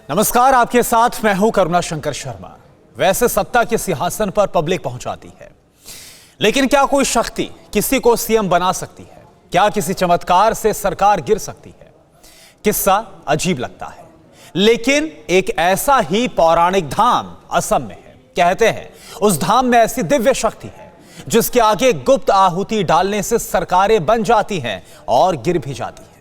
नमस्कार, आपके साथ मैं हूं करुणा शंकर शर्मा। वैसे सत्ता के सिंहासन पर पब्लिक पहुंचाती है, लेकिन क्या कोई शक्ति किसी को सीएम बना सकती है? क्या किसी चमत्कार से सरकार गिर सकती है? किस्सा अजीब लगता है, लेकिन एक ऐसा ही पौराणिक धाम असम में है। कहते हैं उस धाम में ऐसी दिव्य शक्ति है जिसके आगे गुप्त आहुति डालने से सरकारें बन जाती हैं और गिर भी जाती हैं।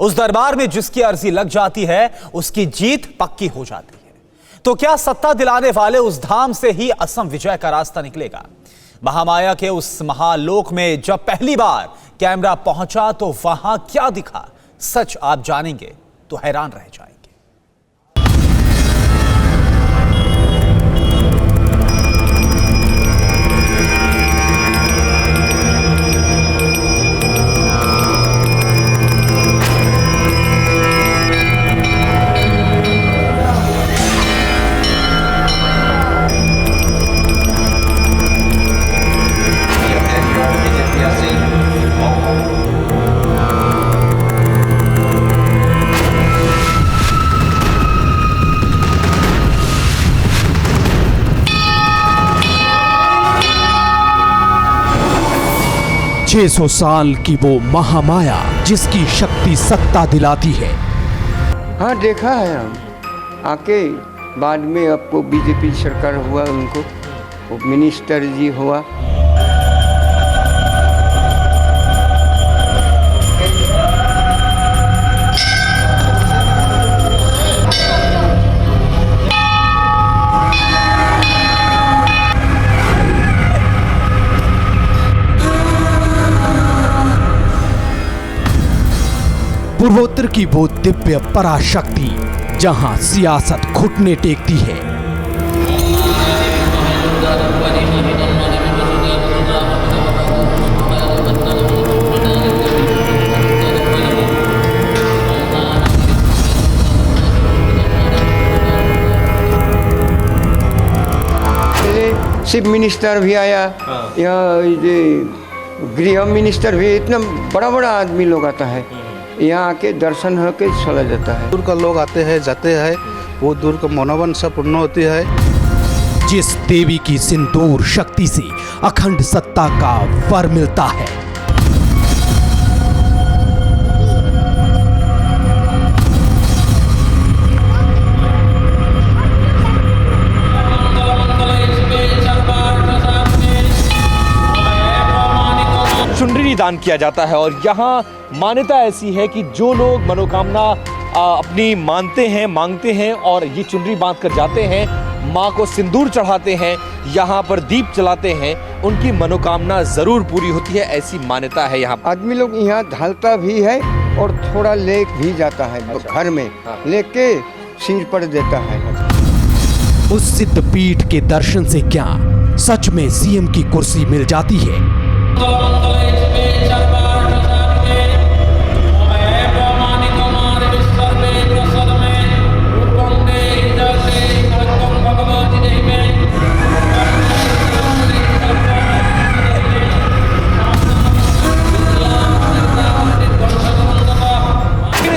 उस दरबार में जिसकी अर्जी लग जाती है उसकी जीत पक्की हो जाती है। तो क्या सत्ता दिलाने वाले उस धाम से ही असम विजय का रास्ता निकलेगा? महामाया के उस महालोक में जब पहली बार कैमरा पहुंचा तो वहां क्या दिखा, सच आप जानेंगे तो हैरान रह जाएंगे। छह 600 साल की वो महामाया जिसकी शक्ति सत्ता दिलाती है। हाँ, देखा है हम आके। बाद में आपको बीजेपी सरकार हुआ, उनको मिनिस्टर जी हुआ। पूर्वोत्तर की वो दिव्य पराशक्ति जहां सियासत घुटने टेकती है। चीफ मिनिस्टर भी आया, यहाँ गृह मिनिस्टर भी, इतना बड़ा बड़ा आदमी लोग आता है। यहाँ आके दर्शन होके चला जाता है। दूर का लोग आते हैं जाते हैं, वो दूर का मनोवांछा पूर्ण होती है। जिस देवी की सिंदूर शक्ति से अखंड सत्ता का वर मिलता है, चुनरी दान किया जाता है। और यहाँ मान्यता ऐसी है कि जो लोग मनोकामना अपनी मांगते हैं और ये चुनरी बांध कर जाते हैं, माँ को सिंदूर चढ़ाते हैं, यहाँ पर दीप जलाते हैं, उनकी मनोकामना जरूर पूरी होती है, ऐसी मान्यता है। यहाँ आदमी लोग यहाँ ढालता भी है और थोड़ा ले भी जाता है। घर में लेके सिर पर देता है। उस सिद्ध पीठ के दर्शन से क्या सच में सीएम की कुर्सी मिल जाती है?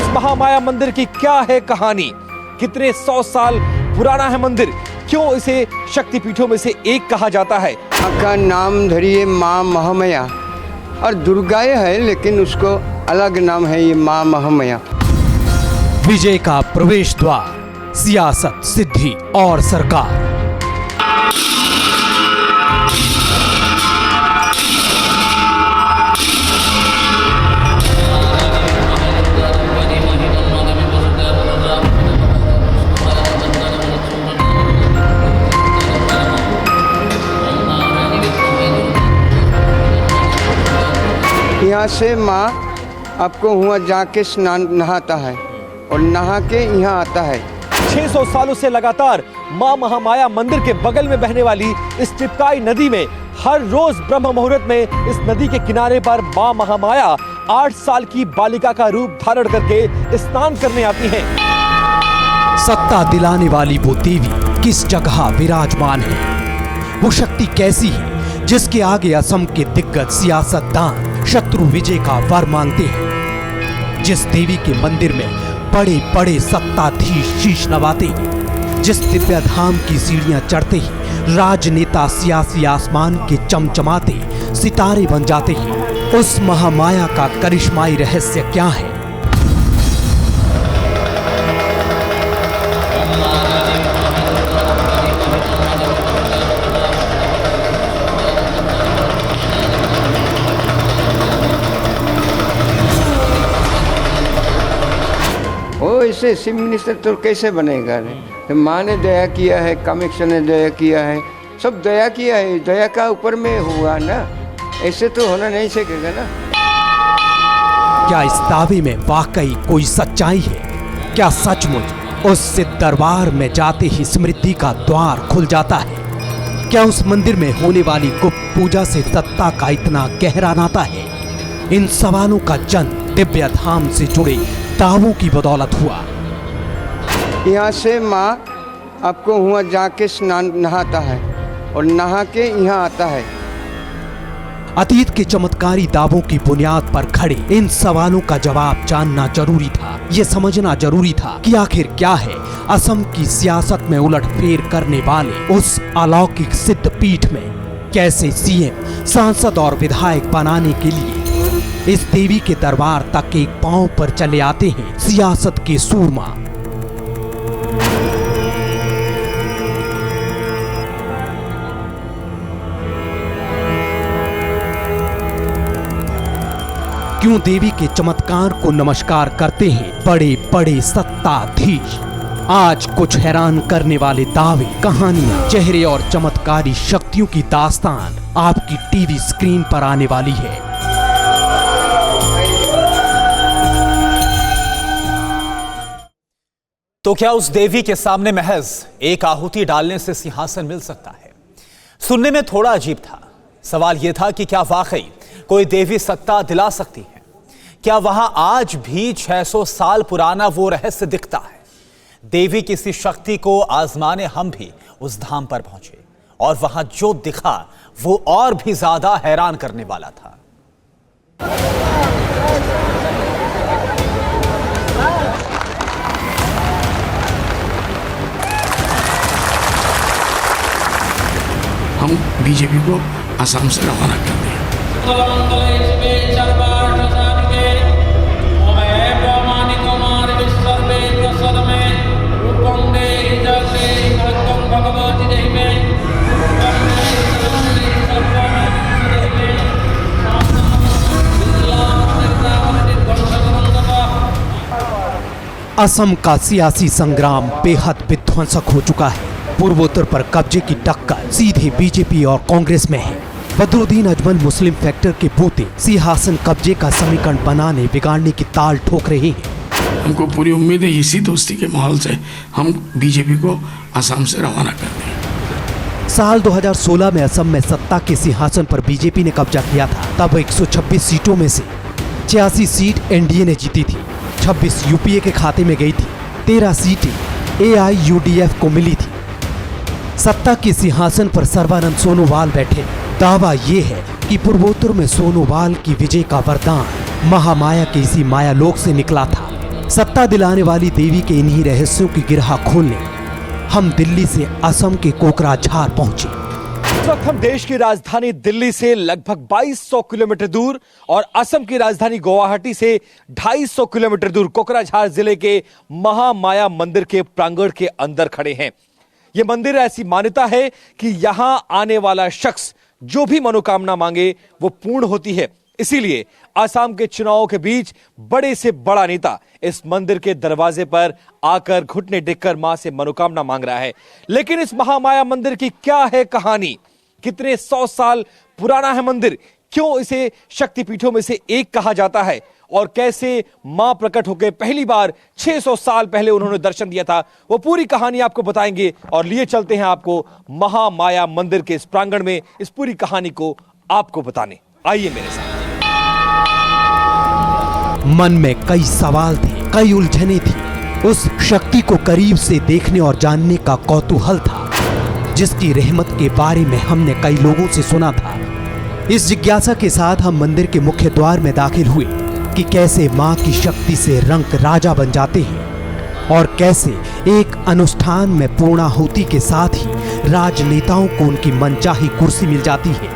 महामाया मंदिर की क्या है कहानी? कितने 100 साल पुराना है मंदिर? क्यों इसे शक्तिपीठों में से एक कहा जाता है? का नाम धरिए माँ महामाया, और दुर्गाएं है लेकिन उसको अलग नाम है, ये माँ महामाया। विजय का प्रवेश द्वार, सियासत, सिद्धि और सरकार। यहाँ से माँ आपको हुआ जाके स्नान नहाता है और नहा के यहाँ आता है। 600 सालों से लगातार माँ महामाया मंदिर के बगल में बहने वाली इस टिपकाई नदी में हर रोज ब्रह्म मुहूर्त में इस नदी के किनारे पर माँ महामाया 8 साल की बालिका का रूप धारण करके स्नान करने आती हैं। सत्ता दिलाने वाली वो देवी किस जगह विराजमान है? वो शक्ति कैसी है जिसके आगे असम के दिग्गज सियासतदान शत्रु विजय का वर मांगते हैं? जिस देवी के मंदिर में बड़े बड़े सत्ताधीश शीश नवाते हैं। जिस दिव्य धाम की सीढ़ियां चढ़ते ही राजनेता सियासी आसमान के चमचमाते सितारे बन जाते हैं, उस महामाया का करिश्माई रहस्य क्या है? ओ ऐसे चीफ मिनिस्टर तो कैसे बनेगा? तो माँ ने दया किया है, कामाख्या ने दया किया है, सब दया किया है, दया का ऊपर में हुआ ना, ऐसे तो होना नहीं सकेगा ना। क्या इस दावे में वाकई कोई सच्चाई है? क्या सचमुच उस सिद्ध दरबार में जाते ही समृद्धि का द्वार खुल जाता है? क्या उस मंदिर में होने वाली गुप्त पूजा से सत्ता का इतना गहरा नाता है? इन सवालों का जन्म दिव्य धाम से जुड़े दावों की बदौलत हुआ। यहाँ से माँ आपको हुआ जाके स्नान नहाता है और नहा के यहाँ आता है। अतीत के चमत्कारी दावों की बुनियाद पर खड़े इन सवालों का जवाब जानना जरूरी था। ये समझना जरूरी था कि आखिर क्या है असम की सियासत में उलटफेर करने वाले उस अलौकिक सिद्ध पीठ में। कैसे सीएम, सांसद और विधायक बनाने के लिए इस देवी के दरबार तक एक पांव पर चले आते हैं सियासत के सूरमा। क्यों देवी के चमत्कार को नमस्कार करते हैं बड़े बड़े सत्ताधीश? आज कुछ हैरान करने वाले दावे, कहानियां, चेहरे और चमत्कारी शक्तियों की दास्तान आपकी टीवी स्क्रीन पर आने वाली है। तो क्या उस देवी के सामने महज एक आहुति डालने से सिंहासन मिल सकता है? सुनने में थोड़ा अजीब था। सवाल यह था कि क्या वाकई कोई देवी सत्ता दिला सकती है? क्या वहां आज भी 600 साल पुराना वो रहस्य दिखता है? देवी की इसी शक्ति को आजमाने हम भी उस धाम पर पहुंचे और वहां जो दिखा वो और भी ज्यादा हैरान करने वाला था। हम बीजेपी को असम से रवाना कर दें। असम का सियासी संग्राम बेहद विध्वंसक हो चुका है। पूर्वोत्तर पर कब्जे की टक्कर सीधे बीजेपी और कांग्रेस में है। बदरुद्दीन अजमल मुस्लिम फैक्टर के पोते सिंहासन कब्जे का समीकरण बनाने बिगाड़ने की ताल ठोक रहे हैं। हमको पूरी उम्मीद है इसी दोस्ती के माहौल से हम बीजेपी को असम से रवाना कर दें। साल 2016 में असम में सत्ता के सिंहासन पर बीजेपी ने कब्जा किया था। तब 126 सीटों में से 86 सीट एनडीए ने जीती थी, 26 यूपीए के खाते में गई थी, 13 सीटें एआईयूडीएफ को मिली थी। सत्ता के सिंहासन पर सर्बानंद सोनोवाल बैठे। दावा ये है कि पूर्वोत्तर में सोनोवाल की विजय का वरदान महामाया के इसी मायालोक से निकला था। सत्ता दिलाने वाली देवी के इन्हीं रहस्यों की गिरहा खोलने हम दिल्ली से असम के कोकराझार पहुंचे। इस वक्त हम देश की राजधानी दिल्ली से लगभग 2200 किलोमीटर दूर और असम की राजधानी गुवाहाटी से 250 किलोमीटर दूर कोकराझार जिले के महामाया मंदिर के प्रांगण के अंदर खड़े हैं। यह मंदिर, ऐसी मान्यता है कि यहां आने वाला शख्स जो भी मनोकामना मांगे वो पूर्ण होती है। इसीलिए असम के चुनावों के बीच बड़े से बड़ा नेता इस मंदिर के दरवाजे पर आकर घुटने टेककर मां से मनोकामना मांग रहा है। लेकिन इस महामाया मंदिर की क्या है कहानी? कितने 100 साल पुराना है मंदिर? क्यों इसे शक्तिपीठों में से एक कहा जाता है? और कैसे मां प्रकट होकर पहली बार 600 साल पहले उन्होंने दर्शन दिया था, वो पूरी कहानी आपको बताएंगे और लिए चलते हैं आपको महामाया मंदिर के इस प्रांगण में इस पूरी कहानी को आपको बताने। आइए मेरे साथ। मन में कई सवाल थे, कई उलझने थी। उस शक्ति को करीब से देखने और जानने का कौतूहल था जिसकी रहमत के बारे में हमने कई लोगों से सुना था। इस जिज्ञासा के साथ हम मंदिर के मुख्य द्वार में दाखिल हुए। कि कैसे मां की शक्ति से रंक राजा बन जाते हैं और कैसे एक अनुष्ठान में पूर्णाहुति के साथ ही राजनेताओं को उनकी मनचाही कुर्सी मिल जाती है।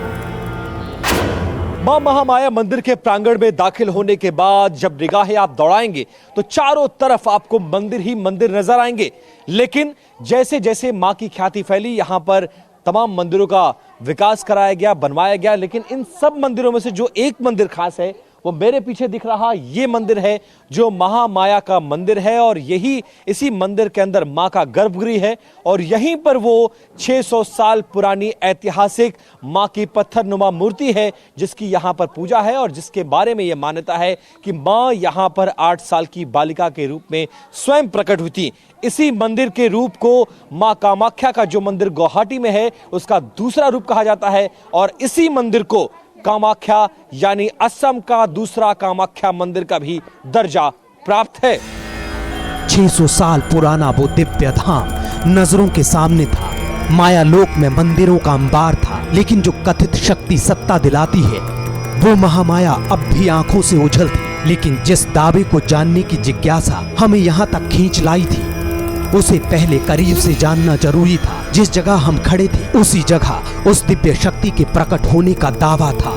मां महामाया मंदिर के प्रांगण में दाखिल होने के बाद जब निगाहें आप दौड़ाएंगे तो चारों तरफ आपको मंदिर ही मंदिर नजर आएंगे। लेकिन जैसे जैसे मां की ख्याति फैली, यहां पर तमाम मंदिरों का विकास कराया गया, बनवाया गया। लेकिन इन सब मंदिरों में से जो एक मंदिर खास है वो मेरे पीछे दिख रहा ये मंदिर है, जो महामाया का मंदिर है। और यही इसी मंदिर के अंदर मां का गर्भगृह है और यहीं पर वो 600 साल पुरानी ऐतिहासिक मां की पत्थरनुमा मूर्ति है जिसकी यहां पर पूजा है और जिसके बारे में यह मान्यता है कि मां यहां पर 8 साल की बालिका के रूप में स्वयं प्रकट हुई थी। इसी मंदिर के रूप को मां कामाख्या का जो मंदिर गुवाहाटी में है उसका दूसरा रूप कहा जाता है और इसी मंदिर को कामाख्या यानी असम का दूसरा कामाख्या मंदिर का भी दर्जा प्राप्त है। 600 साल पुराना वो दिव्य धाम नजरों के सामने था। माया लोक में मंदिरों का अंबार था, लेकिन जो कथित शक्ति सत्ता दिलाती है वो महामाया अब भी आंखों से ओझल थी। लेकिन जिस दावे को जानने की जिज्ञासा हमें यहाँ तक खींच लाई थी, उसे पहले करीब से जानना जरूरी था। जिस जगह हम खड़े थे उसी जगह उस दिव्य शक्ति के प्रकट होने का दावा था।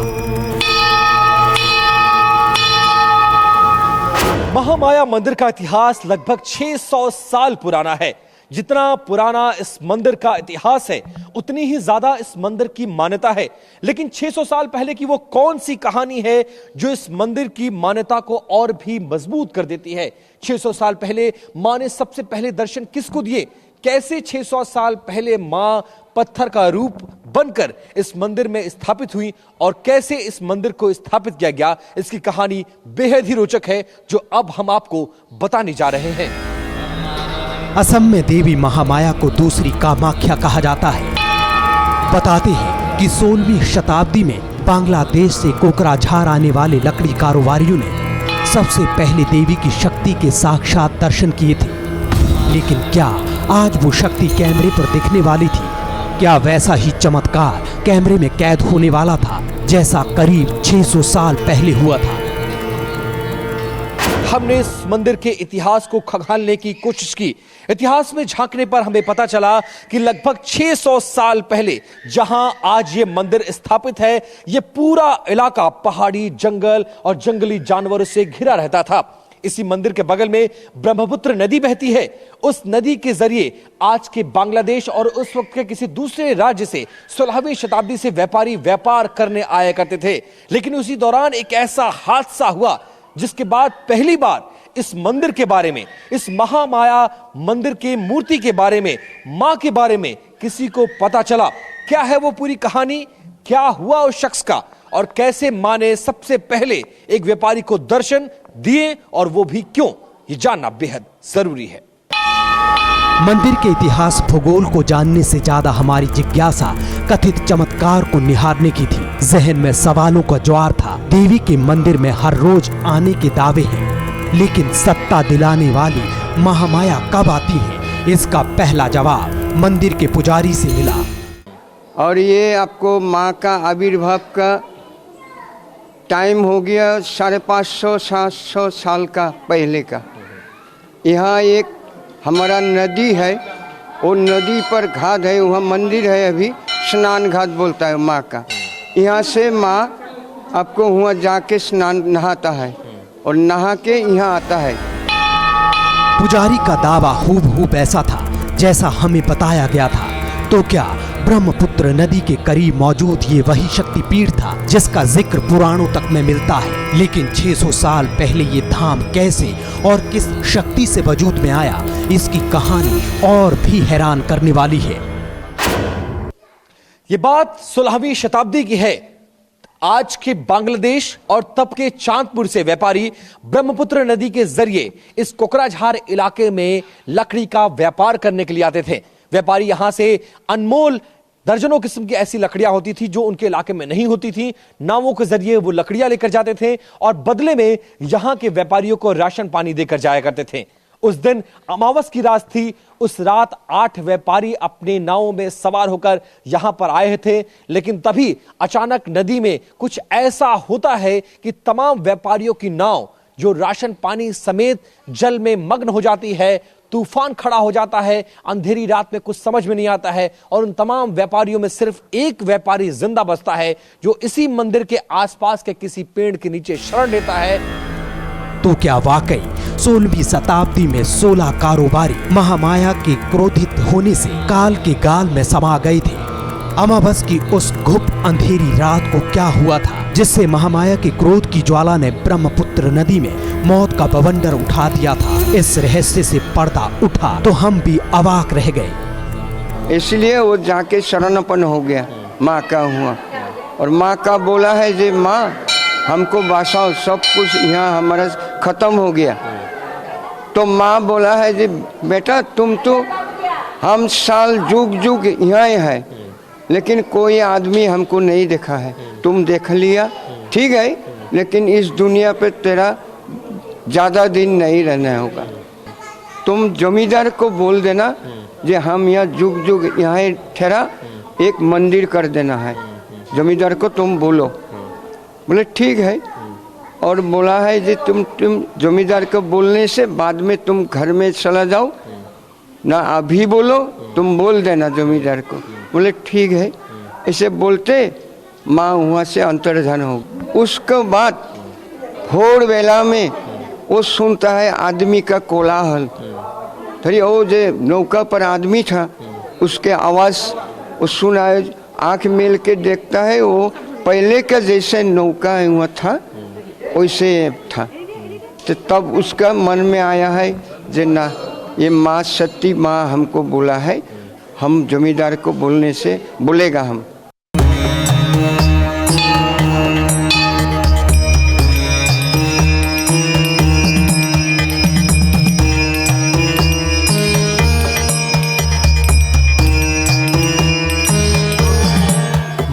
महामाया मंदिर का इतिहास लगभग 600 साल पुराना है। जितना पुराना इस मंदिर का इतिहास है उतनी ही ज्यादा इस मंदिर की मान्यता है। लेकिन 600 साल पहले की वो कौन सी कहानी है जो इस मंदिर की मान्यता को और भी मजबूत कर देती है? 600 साल पहले मां ने सबसे पहले दर्शन किसको दिए? कैसे 600 साल पहले मां पत्थर का रूप बनकर इस मंदिर में स्थापित हुई और कैसे इस मंदिर को स्थापित किया गया, इसकी कहानी बेहद ही रोचक है जो अब हम आपको बताने जा रहे हैं। असम में देवी महामाया को दूसरी कामाख्या कहा जाता है। बताते हैं कि 16वीं शताब्दी में बांग्लादेश से कोकराझार आने वाले लकड़ी कारोबारियों ने सबसे पहले देवी की शक्ति के साक्षात दर्शन किए थे। लेकिन क्या आज वो शक्ति कैमरे पर दिखने वाली थी? क्या वैसा ही चमत्कार कैमरे में कैद होने वाला था जैसा करीब 600 साल पहले हुआ था? हमने इस मंदिर के इतिहास को खंगालने की कोशिश की। इतिहास में झांकने पर हमें पता चला कि लगभग 600 साल पहले जहां आज ये मंदिर स्थापित है, ये पूरा इलाका पहाड़ी, जंगल और जंगली जानवरों से घिरा रहता था। इसी मंदिर के बगल में ब्रह्मपुत्र नदी बहती है। उस नदी के जरिए आज के बांग्लादेश और उस वक्त के किसी दूसरे राज्य से 16वीं शताब्दी से व्यापारी व्यापार करने आया करते थे। लेकिन उसी दौरान एक ऐसा हादसा हुआ जिसके बाद पहली बार इस मंदिर के बारे में, इस महामाया मंदिर के मूर्ति के बारे में, मां के बारे में किसी को पता चला। क्या है वो पूरी कहानी? क्या हुआ उस शख्स का और कैसे मां ने सबसे पहले एक व्यापारी को दर्शन दिए और वो भी क्यों, ये जानना बेहद जरूरी है। मंदिर के इतिहास भूगोल को जानने से ज्यादा हमारी जिज्ञासा कथित चमत्कार को निहारने की थी। जहन में सवालों का ज्वार था। देवी के मंदिर में हर रोज आने के दावे हैं, लेकिन सत्ता दिलाने वाली महामाया कब आती है? इसका पहला जवाब मंदिर के पुजारी से मिला। और ये आपको माँ का आविर्भाव का टाइम हो गया 550-700 साल का पहले का। यहाँ एक हमारा नदी है, वो नदी पर घाट है, वहाँ मंदिर है, अभी स्नान घाट बोलता है माँ का। यहाँ से माँ आपको वहाँ जाके स्नान नहाता है और नहा के यहाँ आता है। पुजारी का दावा हूबहू ऐसा था जैसा हमें बताया गया था। तो क्या ब्रह्मपुत्र नदी के करीब मौजूद ये वही शक्तिपीठ था जिसका जिक्र पुराणों तक में मिलता है? लेकिन 600 साल पहले ये धाम कैसे और किस शक्ति से वजूद में आया, इसकी कहानी और भी हैरान करने वाली है। ये बात 16वीं शताब्दी की है। आज के बांग्लादेश और तब के चांदपुर से व्यापारी ब्रह्मपुत्र नदी के जरिए इस कोकराझार इलाके में लकड़ी का व्यापार करने के लिए आते थे। व्यापारी यहां से अनमोल दर्जनों किस्म की ऐसी लकड़ियां होती थी जो उनके इलाके में नहीं होती थी। नावों के जरिए वो लकड़ियां लेकर जाते थे और बदले में यहां के व्यापारियों को राशन पानी देकर जाया करते थे। उस दिन अमावस की रात थी। उस रात 8 व्यापारी अपने नावों में सवार होकर यहां पर आए थे, लेकिन तभी अचानक नदी में कुछ ऐसा होता है कि तमाम व्यापारियों की नाव जो राशन पानी समेत जल में मग्न हो जाती है। तूफान खड़ा हो जाता है, अंधेरी रात में कुछ समझ में नहीं आता है और उन तमाम व्यापारियों में सिर्फ एक व्यापारी जिंदा बचता है, जो इसी मंदिर के आसपास के किसी पेड़ के नीचे शरण लेता है। तो क्या वाकई 16वीं शताब्दी में 16 कारोबारी महामाया के क्रोधित होने से काल के गाल में समा गए थे? अमावस की उस गुप्त अंधेरी रात को क्या हुआ था जिससे महामाया के क्रोध की ज्वाला ने ब्रह्मपुत्र नदी में मौत का बवंडर उठा दिया था? इस रहस्य से पर्दा उठा तो हम भी अवाक रह गए। इसलिए वो जाके शरणपन हो गया, माँ का हुआ और माँ का बोला है जे माँ हमको बचाओ, सब कुछ यहाँ हमारा खत्म हो गया। तो माँ बोला है जे बेटा तुम तो हम साल जुग जुग यहाँ है, लेकिन कोई आदमी हमको नहीं देखा है, तुम देख लिया ठीक है, लेकिन इस दुनिया पे तेरा ज़्यादा दिन नहीं रहना होगा। तुम जमींदार को बोल देना जे हम यहाँ जुग जुग यहाँ ठहरा, एक मंदिर कर देना है, जमींदार को तुम बोलो। बोले ठीक है। और बोला है जे तुम जमींदार को बोलने से बाद में तुम घर में चला जाओ ना, अभी बोलो, तुम बोल देना जमींदार को। बोले ठीक है। ऐसे बोलते माँ वहाँ से अंतर्धान हो। उसके बाद भोर वेला में वो सुनता है आदमी का कोलाहल। फिर वो जो नौका पर आदमी था उसके आवाज़ वो सुना, आँख मेल के देखता है, वो पहले का जैसे नौका हुआ था वैसे था। तो तब उसका मन में आया है जे ना, ये माँ सती माँ हमको बोला है, हम जमींदार को बोलने से बोलेगा हम।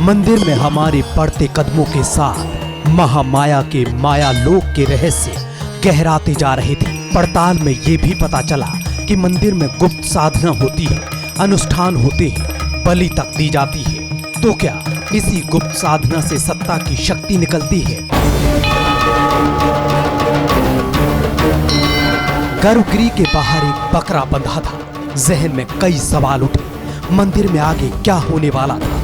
मंदिर में हमारे बढ़ते कदमों के साथ महामाया के माया लोक के रहस्य गहराते जा रहे थे। पड़ताल में ये भी पता चला कि मंदिर में गुप्त साधना होती है, अनुष्ठान होते हैं, बलि तक दी जाती है। तो क्या इसी गुप्त साधना से सत्ता की शक्ति निकलती है? गर्भगृह के बाहर एक बकरा बंधा था। जहन में कई सवाल उठे। मंदिर में आगे क्या होने वाला था?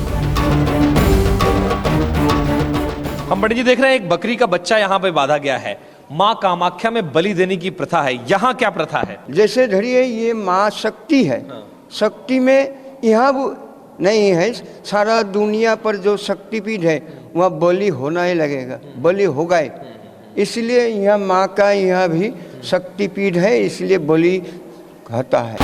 हम पंडित जी देख रहे हैं एक बकरी का बच्चा यहाँ पे बांधा गया है। माँ कामाख्या में बलि देने की प्रथा है, यहाँ क्या प्रथा है? जैसे धरिए ये माँ शक्ति है, शक्ति में यहाँ वो नहीं है, सारा दुनिया पर जो शक्तिपीठ है वहाँ बलि होना ही लगेगा, बलि होगा ही। इसलिए यहाँ माँ का यहाँ भी शक्तिपीठ है, इसलिए बलि होता है।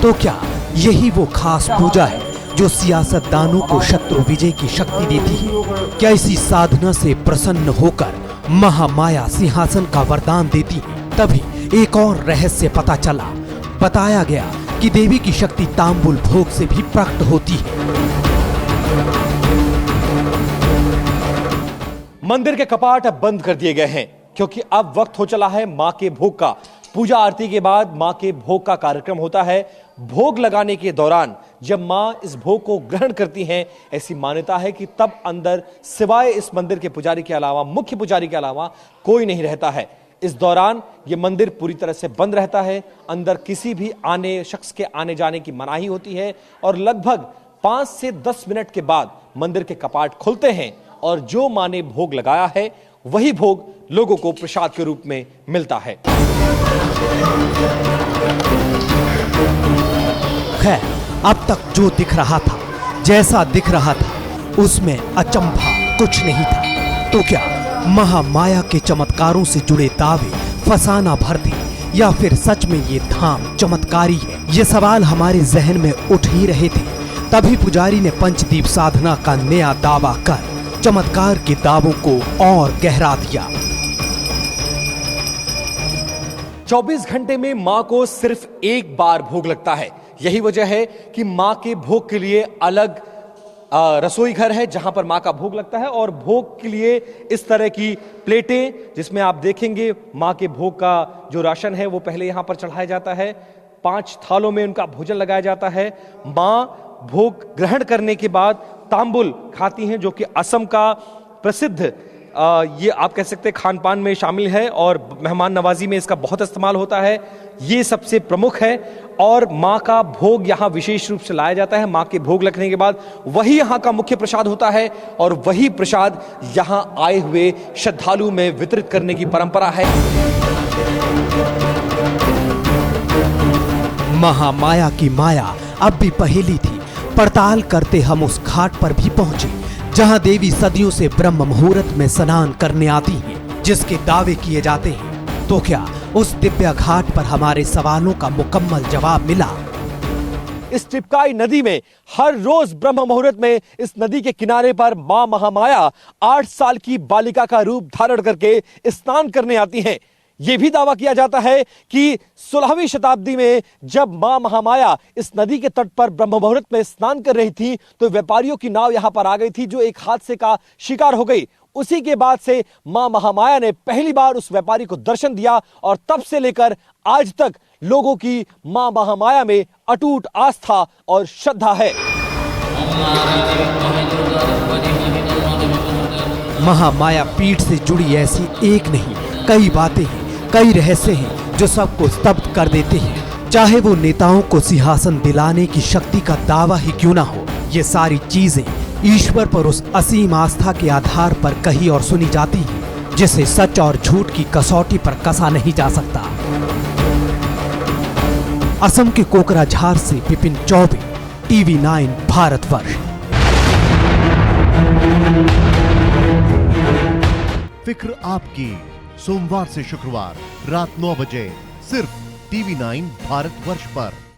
तो क्या यही वो खास पूजा है जो सियासतदानों को शत्रु विजय की शक्ति देती है? क्या इसी साधना से प्रसन्न होकर महामाया सिंहासन का वरदान देती है? तभी एक और रहस्य पता चला। बताया गया कि देवी की शक्ति तांबुल भोग से भी प्रकट होती है। मंदिर के कपाट अब बंद कर दिए गए हैं क्योंकि अब वक्त हो चला है मां के भोग का। पूजा आरती के बाद मां के भोग का कार्यक्रम होता है। भोग लगाने के दौरान जब मां इस भोग को ग्रहण करती हैं, ऐसी मान्यता है कि तब अंदर सिवाय इस मंदिर के पुजारी के अलावा, मुख्य पुजारी के अलावा कोई नहीं रहता है। इस दौरान यह मंदिर पूरी तरह से बंद रहता है। अंदर किसी भी शख्स के आने जाने की मनाही होती है और लगभग 5 से 10 मिनट के बाद मंदिर के कपाट खुलते हैं और जो मां ने भोग लगाया है वही भोग लोगों को प्रसाद के रूप में मिलता है। खैर, अब तक जो दिख रहा था, जैसा दिख रहा था, उसमें अचंभा कुछ नहीं था। तो क्या महामाया के चमत्कारों से जुड़े दावे फसाना भर थे या फिर सच में ये धाम चमत्कारी है? ये सवाल हमारे जहन में उठ ही रहे थे। तभी पुजारी ने पंचदीप साधना का नया दावा कर चमत्कार के दावों को और गहरा दिया। 24 घंटे में मां को सिर्फ एक बार भोग लगता है। यही वजह है कि मां के भोग के लिए अलग रसोई घर है जहां पर मां का भोग लगता है और भोग के लिए इस तरह की प्लेटें, जिसमें आप देखेंगे मां के भोग का जो राशन है वो पहले यहां पर चढ़ाया जाता है। 5 थालों में उनका भोजन लगाया जाता है। मां भोग ग्रहण करने के बाद तांबुल खाती हैं, जो कि असम का प्रसिद्ध ये आप कह सकते हैं खान पान में शामिल है और मेहमान नवाजी में इसका बहुत इस्तेमाल होता है। ये सबसे प्रमुख है और मां का भोग यहां विशेष रूप से लाया जाता है। मां के भोग लगने के बाद वही यहां का मुख्य प्रसाद होता है और वही प्रसाद यहां आए हुए श्रद्धालु में वितरित करने की परंपरा है। महामाया की माया अब भी पहेली थी। पड़ताल करते हम उस घाट पर भी पहुंचे जहां देवी सदियों से ब्रह्म मुहूर्त में स्नान करने आती हैं, जिसके दावे किए जाते हैं। तो क्या उस दिव्य घाट पर हमारे सवालों का मुकम्मल जवाब मिला? इस टिपकाई नदी में हर रोज ब्रह्म मुहूर्त में इस नदी के किनारे पर मां महामाया 8 साल की बालिका का रूप धारण करके स्नान करने आती हैं। यह भी दावा किया जाता है कि 16वीं शताब्दी में जब मां महामाया इस नदी के तट पर ब्रह्म मुहूर्त में स्नान कर रही थी तो व्यापारियों की नाव यहां पर आ गई थी, जो एक हादसे का शिकार हो गई। उसी के बाद से मां महामाया ने पहली बार उस व्यापारी को दर्शन दिया और तब से लेकर आज तक लोगों की मां महामाया में अटूट आस्था और श्रद्धा है। महामाया पीठ से जुड़ी ऐसी एक नहीं कई बातें हैं, कई रहस्य हैं जो सबको स्तब्ध कर देते हैं, चाहे वो नेताओं को सिंहासन दिलाने की शक्ति का दावा ही क्यों ना हो। ये सारी चीजें ईश्वर पर उस असीम आस्था के आधार पर कही और सुनी जाती हैं, जिसे सच और झूठ की कसौटी पर कसा नहीं जा सकता। असम के कोकराझार से विपिन चौबे, TV9 भारतवर्ष। फिक्र आपकी, सोमवार से शुक्रवार रात 9 बजे सिर्फ TV9 भारतवर्ष पर।